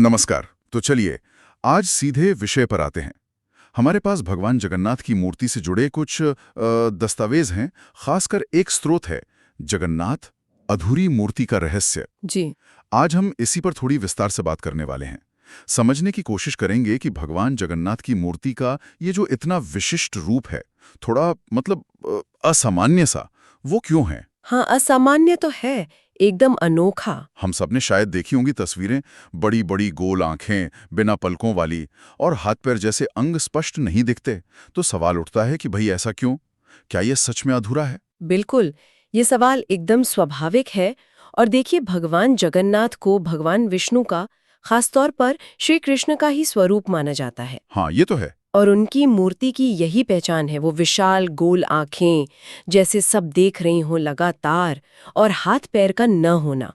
नमस्कार। तो चलिए आज सीधे विषय पर आते हैं। हमारे पास भगवान जगन्नाथ की मूर्ति से जुड़े कुछ दस्तावेज हैं। खासकर एक स्रोत है, जगन्नाथ अधूरी मूर्ति का रहस्य। जी। आज हम इसी पर थोड़ी विस्तार से बात करने वाले हैं। समझने की कोशिश करेंगे कि भगवान जगन्नाथ की मूर्ति का ये जो इतना विशिष्ट रूप है, थोड़ा मतलब असामान्य सा, वो क्यों है। हाँ, असामान्य तो है, एकदम अनोखा। हम सबने शायद देखी होंगी तस्वीरें, बड़ी बड़ी गोल आंखें, बिना पलकों वाली, और हाथ पैर जैसे अंग स्पष्ट नहीं दिखते। तो सवाल उठता है कि भाई ऐसा क्यों? क्या ये सच में अधूरा है? बिल्कुल, ये सवाल एकदम स्वाभाविक है। और देखिए, भगवान जगन्नाथ को भगवान विष्णु का, खासतौर पर श्री कृष्ण का ही स्वरूप माना जाता है। हाँ, ये तो है। और उनकी मूर्ति की यही पहचान है, वो विशाल गोल आंखें, जैसे सब देख रही हों लगातार, और हाथ पैर का न होना।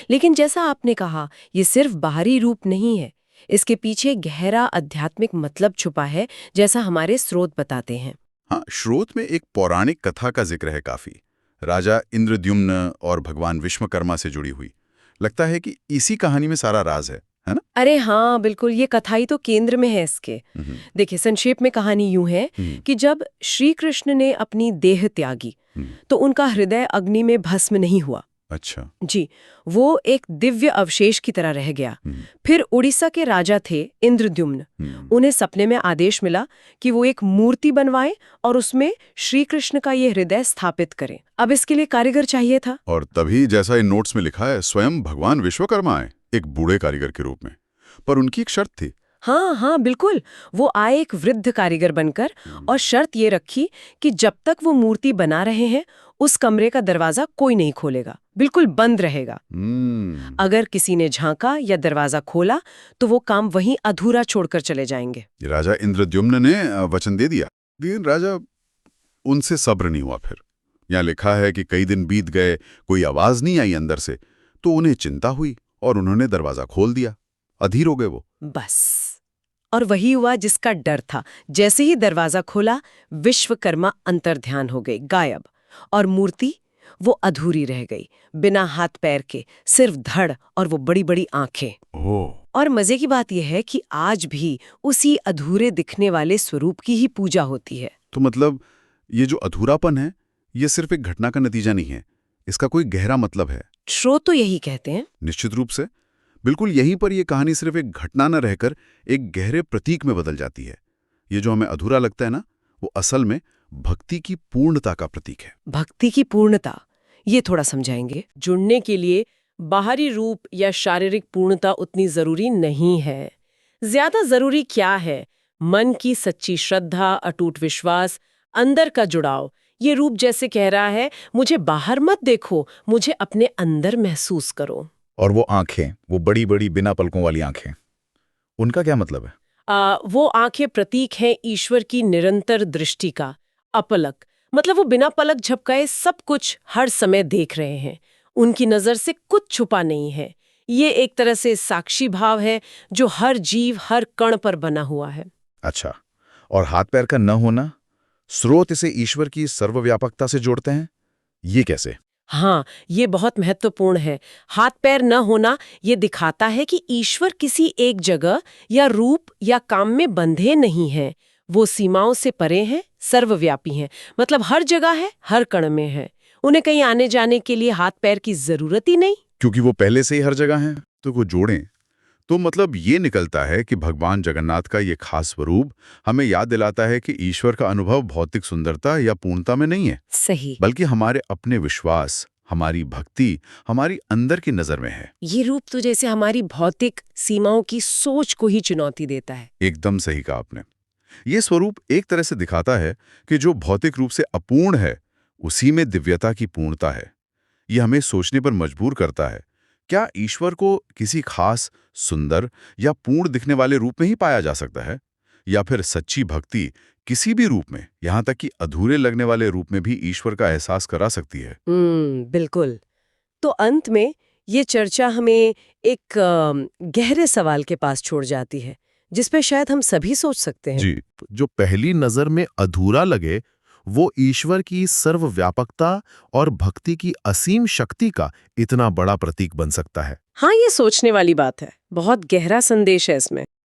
लेकिन जैसा आपने कहा, ये सिर्फ बाहरी रूप नहीं है, इसके पीछे गहरा आध्यात्मिक मतलब छुपा है, जैसा हमारे स्रोत बताते हैं। हाँ, स्रोत में एक पौराणिक कथा का जिक्र है काफी। राजा इंद्रद्युम्न और भगवान विश्वकर्मा से जुड़ी हुई। लगता है कि इसी कहानी में सारा राज है ना? अरे हाँ, बिल्कुल, ये कथाई तो केंद्र में है इसके। हम्म, देखिए, संक्षेप में कहानी यूं है कि जब श्री कृष्ण ने अपनी देह त्यागी, हम्म, तो उनका हृदय अग्नि में भस्म नहीं हुआ। अच्छा। जी, वो एक दिव्य अवशेष की तरह रह गया। हम्म, फिर उड़ीसा के राजा थे इंद्रद्युम्न। हम्म, उन्हें सपने में आदेश मिला कि वो एक मूर्ति बनवाएं और उसमें श्री कृष्ण का ये हृदय स्थापित करें। अब इसके लिए कारीगर चाहिए था। और तभी, जैसा इन नोट्स में लिखा है, स्वयं भगवान विश्वकर्मा आए, एक बूढ़े कारीगर के रूप में। पर उनकी एक शर्त थी। हाँ हाँ, बिल्कुल। वो आए एक वृद्ध कारीगर बनकर, और शर्त ये रखी कि जब तक वो मूर्ति बना रहे हैं, उस कमरे का दरवाजा कोई नहीं खोलेगा, बिल्कुल बंद रहेगा। अगर किसी ने झांका या दरवाजा खोला, तो वो काम वहीं अधूरा छोड़कर चले जाएंगे। राजा इंद्रद्युम्न ने वचन दे दिया, लेकिन राजा उनसे सब्र नहीं हुआ। फिर यहाँ लिखा है कि कई दिन बीत गए, कोई आवाज नहीं आई अंदर से। तो उन्हें चिंता हुई और उन्होंने दरवाजा खोल दिया। अधीर हो गए वो। बस। और वही हुआ जिसका डर था। जैसे ही दरवाजा खोला, विश्वकर्मा अंतर्ध्यान हो गए, गायब। और मूर्ति, वो अधूरी रह गई, बिना हाथ पैर के, सिर्फ धड़ और वो बड़ी बड़ी आंखें। ओह। और मजे की बात यह है कि आज भी उसी अधूरे दिखने वाले स्वरूप की ही पूजा होती है। तो मतलब ये जो अधूरापन है, ये सिर्फ एक घटना का नतीजा नहीं है, इसका कोई गहरा मतलब है। स्रोत तो यही कहते हैं। निश्चित रूप से। बिल्कुल यहीं पर यह कहानी सिर्फ एक घटना न रहकर एक गहरे प्रतीक में बदल जाती है। ये जो हमें अधूरा लगता है ना, वो असल में भक्ति की पूर्णता का प्रतीक है। भक्ति की पूर्णता, ये थोड़ा समझाएंगे। जुड़ने के लिए बाहरी रूप या शारीरिक पूर्णता उतनी जरूरी नहीं है। ज्यादा जरूरी क्या है? मन की सच्ची श्रद्धा, अटूट विश्वास, अंदर का जुड़ाव। ये रूप जैसे कह रहा है, मुझे बाहर मत देखो, मुझे अपने अंदर महसूस करो। और वो आंखें, वो बड़ी बड़ी बिना पलकों वाली आंखें, उनका क्या मतलब है? वो आंखें प्रतीक हैं ईश्वर की निरंतर दृष्टि का। अपलक मतलब वो बिना पलक झपकाए सब कुछ हर समय देख रहे हैं। उनकी नजर से कुछ छुपा नहीं है। ये एक तरह से साक्षी भाव है जो हर जीव, हर कण पर बना हुआ है। अच्छा, और हाथ पैर का न होना, स्रोत इसे ईश्वर की सर्वव्यापकता से जोड़ते हैं। ये कैसे? हाँ, ये बहुत महत्वपूर्ण है। हाथ पैर न होना ये दिखाता है कि ईश्वर किसी एक जगह या रूप या काम में बंधे नहीं हैं। वो सीमाओं से परे हैं, सर्वव्यापी हैं। मतलब हर जगह है, हर कण में है। उन्हें कहीं आने जाने के लिए हाथ पैर की जरूरत ही नहीं। क्योंकि वो पहले से ही हर जगह हैं, तो वो जोड़ें। तो मतलब ये निकलता है कि भगवान जगन्नाथ का ये खास स्वरूप हमें याद दिलाता है कि ईश्वर का अनुभव भौतिक सुंदरता या पूर्णता में नहीं है, सही। बल्कि हमारे अपने विश्वास, हमारी भक्ति, हमारी अंदर की नजर में है। ये रूप तो जैसे हमारी भौतिक सीमाओं की सोच को ही चुनौती देता है। एकदम सही कहा आपने। ये स्वरूप एक तरह से दिखाता है कि जो भौतिक रूप से अपूर्ण है, उसी में दिव्यता की पूर्णता है। ये हमें सोचने पर मजबूर करता है, क्या ईश्वर को किसी खास, सुंदर या पूर्ण दिखने वाले रूप में ही पाया जा सकता है, या फिर सच्ची भक्ति किसी भी रूप में, यहाँ तक कि अधूरे लगने वाले रूप में भी ईश्वर का एहसास करा सकती है। बिल्कुल। तो अंत में ये चर्चा हमें एक गहरे सवाल के पास छोड़ जाती है, जिस पे शायद हम सभी सोच सकते हैं। जी, जो पहली नजर में अधूरा लगे, वो ईश्वर की सर्वव्यापकता और भक्ति की असीम शक्ति का इतना बड़ा प्रतीक बन सकता है। हाँ, ये सोचने वाली बात है। बहुत गहरा संदेश है इसमें।